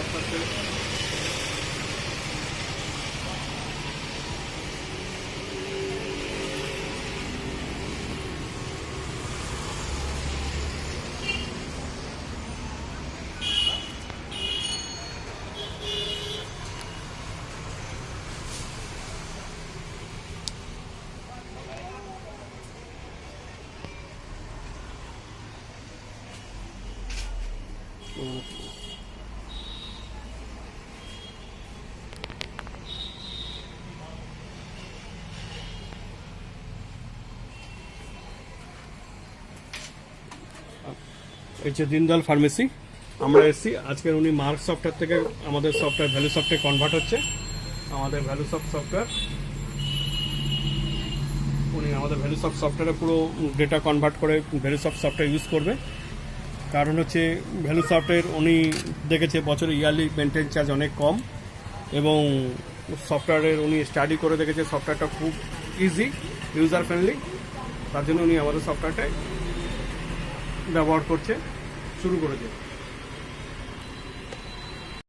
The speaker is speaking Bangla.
আস্তে আস্তে এই যে দিনদয়াল ফার্মেসি আমরা এসেছি আজকের। উনি মার্ক সফটওয়্যার থেকে আমাদের সফটওয়্যার ভ্যালু সফটে কনভার্ট হচ্ছে। আমাদের ভ্যালু সফটওয়্যার উনি আমাদের ভ্যালু সফটওয়্যারে পুরো ডেটা কনভার্ট করে ভ্যালু সফটওয়্যার ইউজ করবে। কারণ হচ্ছে ভ্যালু সফটওয়্যার উনি দেখেছে বছরে ইয়ারলি মেনটেন চার্জ অনেক কম, এবং সফটওয়্যারের উনি স্টাডি করে দেখেছে সফটওয়্যারটা খুব ইজি, ইউজার ফ্রেন্ডলি। তার জন্য উনি আমাদের সফটওয়্যারটাই ব্যবহার করছে, শুরু করেছে।